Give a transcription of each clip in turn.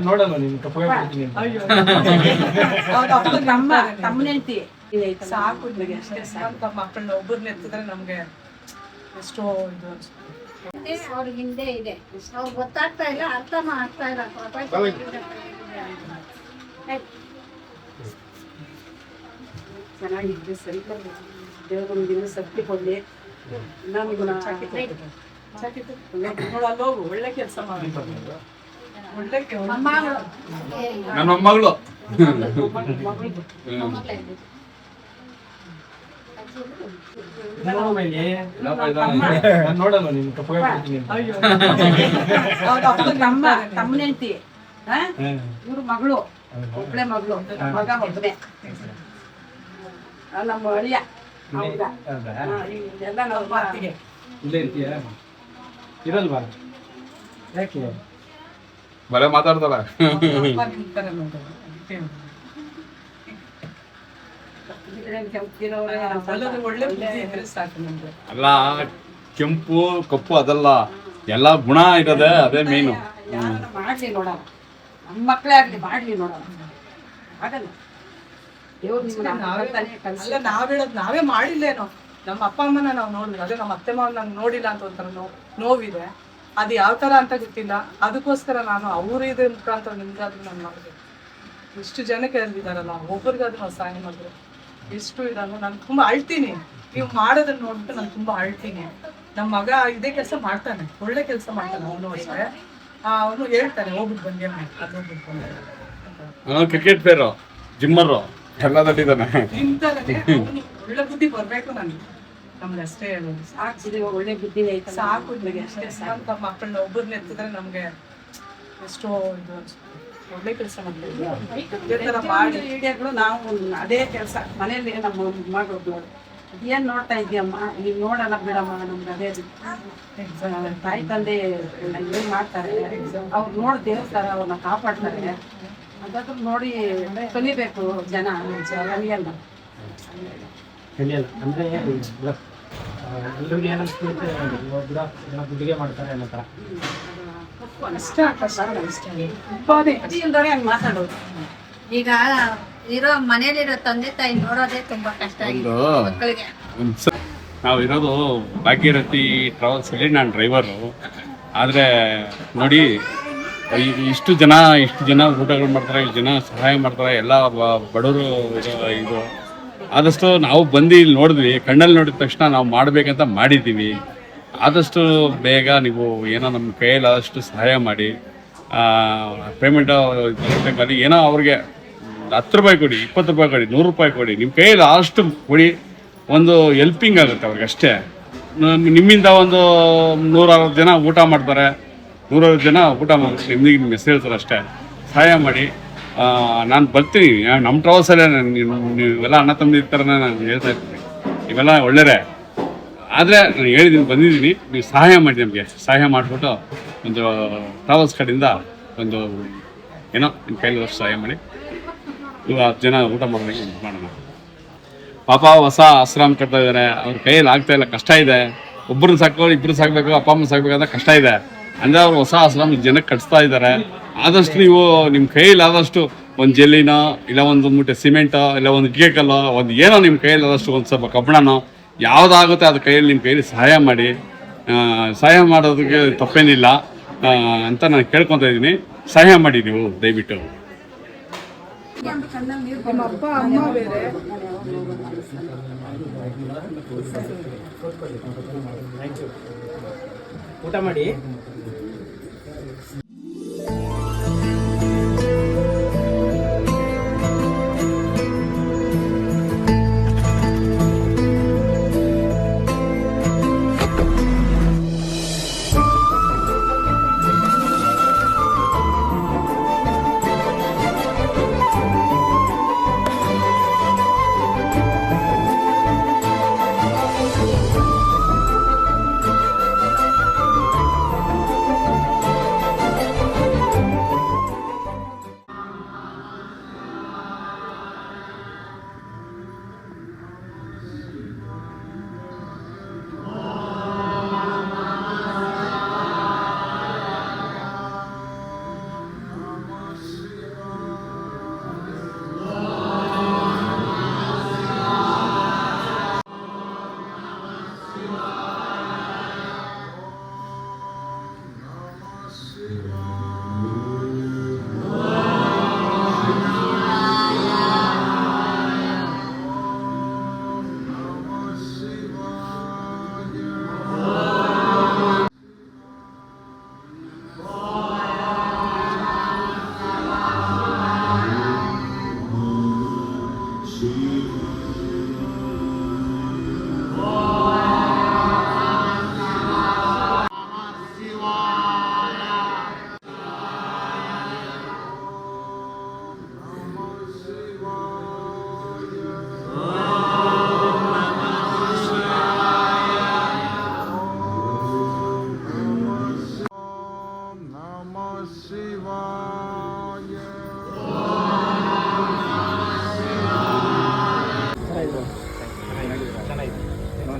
ನೋಡಲ್ಲ ನಿಮ್ ತಮ್ಮನೆಂತಿ ಸಾಕು ಮಕ್ಕಳನ್ನ ಒಬ್ಬರನ್ನ ಎತ್ತಿದ್ರೆ ನಮ್ಗೆ ಎಷ್ಟೋ ಇದು ಅವ್ರ ಹಿಂದೆ ಇದೆ, ಅವ್ರು ಗೊತ್ತಾಗ್ತಾ ಇಲ್ಲ, ಅರ್ಥನೂ ಆಗ್ತಾ ಇಲ್ಲ. ಚೆನ್ನಾಗಿದ್ವಿ, ಸ್ವಲ್ಪ ದೇವ್ರ ದಿನ ಶಕ್ತಿ ಕೊಡ್ಲಿ. ನಮ್ಗೆ ಹೋಗು, ಒಳ್ಳೆ ಕೆಲಸ ಮಾಡಿ, ಒಳ್ಳೆ ನನ್ನ ಮೊಮ್ಮಗಳು ನೋಡಲ್ಲ ನಿಮ್ ತಮ್ಮನೆಂತಿ ಇವ್ರ ಮಗಳು, ಒಬ್ಳೆ ಮಗಳು, ಮಗ ಒಬ್ಬನೇ, ನಮ್ಮ ಅಳಿಯ. ಎಲ್ಲ ನಾವು ಮಾತಿಗೆ ಇಲ್ಲೇ ಇರ್ತೀಯ? ಇರಲ್ವಾ? ಯಾಕೆ ಬರೇ ಮಾತಾಡ್ತಾಳ? ಅಲ್ಲ, ಕೆಂಪು ಕಪ್ಪು ಅದಲ್ಲ, ಎಲ್ಲ ಗುಣ ಇರೋದೆ, ಅದೇ ಮೇನು. ಮಾಡ್ಲಿ ನೋಡೋಣ, ನಮ್ಮ ಮಕ್ಕಳೇ ಆಗ್ಲಿ ಮಾಡ್ಲಿ ನೋಡೋಣ, ಆಗಲ್ಲ. ನಾವ್ ಹೇಳೋದು ನಾವೇ ಮಾಡಿಲ್ಲೇನೋ, ನಮ್ಮ ಅಪ್ಪ ಅಮ್ಮನ ನಾವು ನೋಡಿಲ್ಲ, ಅದೇ ನಮ್ಮ ಅತ್ತೆ ಮಾವ ನಾನು ನೋಡಿಲ್ಲ ಅಂತ ಒಂಥರ ನೋವಿದೆ. ಅದು ಯಾವ ತರ ಅಂತ ಗೊತ್ತಿಲ್ಲ, ಅದಕ್ಕೋಸ್ಕರ ನಾನು ಅವ್ರ ಇದ್ರ ಮುಖಾಂತರ ನಿಮ್ಗಾದ್ರೂ ನಾನು ಮಾಡಿದೆ. ಇಷ್ಟು ಜನಕ್ಕೆ ಇದಾರಲ್ಲ, ಒಬ್ಬರಿಗಾದ್ರೂ ನಾವು ಸಹಾಯ ಮಾಡಿದ್ರೆ ಎಷ್ಟು ಇದಾನು. ನಾನು ತುಂಬಾ ಅಳ್ತೀನಿ, ನೀವು ಮಾಡೋದನ್ನ ನೋಡ್ಬಿಟ್ಟು ನಾನು ತುಂಬಾ ಅಳ್ತೀನಿ. ನಮ್ಮ ಮಗ ಇದೇ ಕೆಲಸ ಮಾಡ್ತಾನೆ, ಒಳ್ಳೆ ಕೆಲಸ ಮಾಡ್ತಾನೆ. ಅವನು ಅಷ್ಟೇ, ಅವನು ಹೇಳ್ತಾನೆ ಹೋಗ್ಬಿಟ್ಟು ಬಂದೆ ಅದು ಹೋಗ್ಬಿಟ್ಟು ಬಂದೆ. ಕ್ರಿಕೆಟ್ ಪ್ಲೇಯರು, ಜಿಮ್ಮರು ಎಲ್ಲ ತಟ್ಟಿದ್ದಾನೆ. ಒಳ್ಳೆ ಬುದ್ಧಿ ಬರ್ಬೇಕು ನನಗೆ, ನಮ್ಗೆ ಅಷ್ಟೇ ಹೇಳೋದು. ಸಾಕು, ಒಳ್ಳೆ ಬುದ್ಧಿ ಐತೆ, ಸಾಕು ನನಗೆ ಅಷ್ಟೇ. ಸಾಕು ಮಕ್ಕಳನ್ನ ಒಬ್ಬರನ್ನ ಎತ್ತಿದ್ರೆ ನಮ್ಗೆ ಎಷ್ಟೋ ಇದು. ಒಳ್ಳೆ ಕೆಲಸ ಮಾಡಿ ನಾವು ಅದೇ ಕೆಲಸ ಮನೇಲಿ. ನಮ್ಮ ಮಗಳು ಏನ್ ನೋಡ್ತಾ ಇದೀಯಮ್ಮ, ನೀವ್ ನೋಡಲ್ಲ ಬಿಡಮ್ಮ, ನಮ್ಗೆ ಅದೇ ತಾಯಿ ತಂದೆ ಏನ್ ಮಾಡ್ತಾರೆ, ಅವ್ರು ನೋಡಿ ದೇವಸ್ಥಾನ ಅವ್ರನ್ನ ಕಾಪಾಡ್ತಾರೆ. ಅದಾದ್ರೂ ನೋಡಿ ಕಲಿಬೇಕು ಜನ, ಕಲಿಯಲ್ಲ. ಅಂದ್ರೆ ಎಲ್ರಿಗೂ ಏನನ್ಸುತ್ತೆ, ದುಡ್ಡಿಗೆ ಮಾಡ್ತಾರೆ ಅನ್ನೋ ತರ ಹಂಗ್ ಮಾತಾಡೋದು. ಈಗ ಇರೋ ಮನೇಲಿರೋ ತಂದೆ ತಾಯಿ ನೋಡೋದೇ ತುಂಬಾ ಕಷ್ಟ ಆಗಿದೆ ಮಕ್ಕಳಿಗೆ. ನಾವು ಇರೋದು ಭಾಗ್ಯರಥಿ ಟ್ರಾವೆಲ್ಸ್ ಅಲ್ಲಿ, ನಾನು ಡ್ರೈವರು. ಆದರೆ ನೋಡಿ, ಇಷ್ಟು ಜನ ಊಟಗಳು ಮಾಡ್ತಾರೆ, ಇಷ್ಟು ಜನ ಸಹಾಯ ಮಾಡ್ತಾರೆ, ಎಲ್ಲ ಬಡವರು ಇದು. ಆದಷ್ಟು ನಾವು ಬಂದು ಇಲ್ಲಿ ನೋಡಿದ್ವಿ, ಕಣ್ಣಲ್ಲಿ ನೋಡಿದ ತಕ್ಷಣ ನಾವು ಮಾಡಬೇಕಂತ ಮಾಡಿದ್ದೀವಿ. ಆದಷ್ಟು ಬೇಗ ನೀವು ಏನೋ ನಮ್ಮ ಕೈಯಲ್ಲಿ ಆದಷ್ಟು ಸಹಾಯ ಮಾಡಿ. ಪೇಮೆಂಟು ಟೈಮಲ್ಲಿ ಏನೋ ಅವ್ರಿಗೆ 10 ರೂಪಾಯಿ ಕೊಡಿ, 20 ರೂಪಾಯಿ ಕೊಡಿ, 100 ರೂಪಾಯಿ ಕೊಡಿ, ನಿಮ್ಮ ಕೈಯಲ್ಲಿ ಆದಷ್ಟು ಕೊಡಿ. ಒಂದು ಹೆಲ್ಪಿಂಗ್ ಆಗುತ್ತೆ ಅವ್ರಿಗೆ ಅಷ್ಟೇ. ನಿಮ್ಮಿಂದ ಒಂದು 160 ಜನ ಊಟ ಮಾಡ್ತಾರೆ, 160 ಜನ ಊಟ ಮಾಡ್ತಾರೆ, ನಿಮಗೆ ನಿಮ್ಮ ಹೆಸರು ಹೇಳ್ತಾರೆ ಅಷ್ಟೇ. ಸಹಾಯ ಮಾಡಿ. ನಾನು ಬರ್ತೀನಿ, ನಮ್ಮ ಟ್ರಾವೆಲ್ಸಲ್ಲೇ ನೀವೆಲ್ಲ ಅಣ್ಣ ತಮ್ಮದಿ ಥರ ನಾನು ಹೇಳ್ತಾ ಇರ್ತೀನಿ. ನೀವೆಲ್ಲ ಒಳ್ಳೆಯರೇ, ಆದರೆ ನಾನು ಹೇಳಿದ್ದೀನಿ, ಬಂದಿದ್ದೀನಿ, ನೀವು ಸಹಾಯ ಮಾಡಿ, ನಮಗೆ ಸಹಾಯ ಮಾಡಿಬಿಟ್ಟು ಒಂದು ಟ್ರಾವೆಲ್ಸ್ ಕಡೆಯಿಂದ ಒಂದು ಏನೋ ನಿಮ್ಮ ಕೈಲಿ ಸಹಾಯ ಮಾಡಿ. 10 ಜನ ಊಟ ಮಾಡೋದಕ್ಕೆ ಮಾಡೋಣ. ಪಾಪ ಹೊಸ ಆಶ್ರಮ ಕಟ್ತಾ ಇದ್ದಾರೆ, ಅವ್ರ ಕೈಯಲ್ಲಿ ಆಗ್ತಾ ಇಲ್ಲ, ಕಷ್ಟ ಇದೆ. ಒಬ್ಬರನ್ನ ಸಾಕು, ಇಬ್ಬರು ಸಾಕಬೇಕು, ಅಪ್ಪ ಅಮ್ಮ ಸಾಕಬೇಕಂತ ಕಷ್ಟ ಇದೆ. ಅಂದರೆ ಅವ್ರು ಹೊಸ ಆಶ್ರಮ ಜನಕ್ಕೆ ಕಟ್ಸ್ತಾ ಇದ್ದಾರೆ. ಆದಷ್ಟು ನೀವು ನಿಮ್ಮ ಕೈಯಲ್ಲಿ ಆದಷ್ಟು ಒಂದು ಜೆಲ್ಲಿನೋ, ಇಲ್ಲ ಒಂದು ಮೂಟೆ ಸಿಮೆಂಟೋ, ಇಲ್ಲ ಒಂದು ಇಟ್ಟಿಗೆ ಒಂದು ಏನೋ ನಿಮ್ಮ ಕೈಯಲ್ಲಿ ಆದಷ್ಟು ಒಂದು ಸ್ವಲ್ಪ ಕಬ್ಬಣನೋ, ಯಾವುದಾಗುತ್ತೆ ಅದು ಕೈಯಲ್ಲಿ ನಿಮ್ಮ ಕೈಯಲ್ಲಿ ಸಹಾಯ ಮಾಡಿ. ಸಹಾಯ ಮಾಡೋದಕ್ಕೆ ತಪ್ಪೇನಿಲ್ಲ ಅಂತ ನಾನು ಕೇಳ್ಕೊತಾ ಇದ್ದೀನಿ. ಸಹಾಯ ಮಾಡಿ ನೀವು ದಯವಿಟ್ಟು. ನಮ್ಮ ಅಪ್ಪ ಅಮ್ಮ ಬೇರೆ ಊಟ ಮಾಡಿ.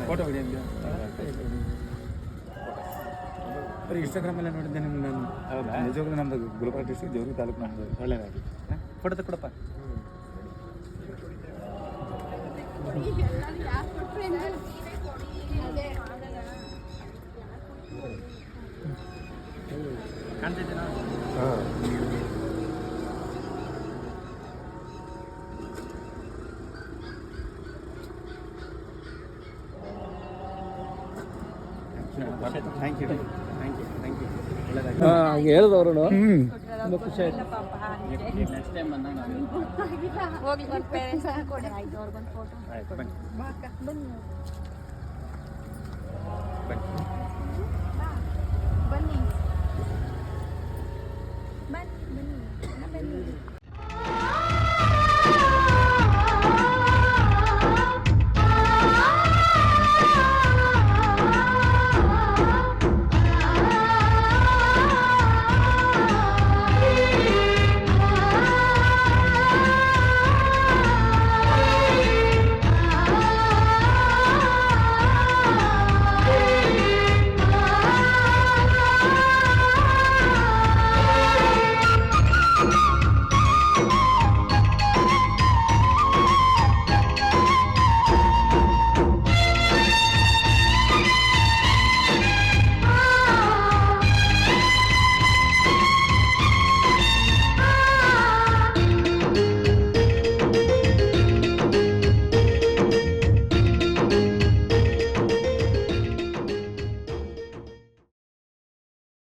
ಫೋಟೋ ಬಿಡಿ ಬರೀ ಇನ್ಸ್ಟಾಗ್ರಾಮಲ್ಲೇ ನೋಡಿದ್ದೆ ನಿಮ್ಗೆ ನಾನು. ಹೌದಾ? ನಿಜವಾಗ್ಲೂ ನಮ್ಮದು ಗುಲ್ಬರ್ಗ ಡಿಸ್ಟ್ರಿಕ್ಟ್ ದೇವ್ರಿಗೆ ತಾಲೂಕು ನಮ್ಮದು. ಒಳ್ಳೆಯದಾಗಿ ಫೋಟೋ ಕೊಡಪ್ಪ. ಕಾಣ್ತಿದ್ದೀನಾ? Thank you thank you thank you. ಒಳ್ಳೆಯದಾಗಿ ಹೇಳಿದವರು ತುಂಬ ಖುಷಿ ಆಯಿತು. ನೆಕ್ಸ್ಟ್ ಟೈಮ್ ಬಂದಾಗ ಹೋಗಿ ಒಂದು ಪೇರೆಂಟ್ಸ್ ಕೊಡಿ ಆಯ್ತು ಅವ್ರಿಗೊಂದು ಫೋಟೋ ಆಯ್ತು ಬನ್ನಿ ಬನ್ನಿ ಬನ್ನಿ. ಬನ್ನಿ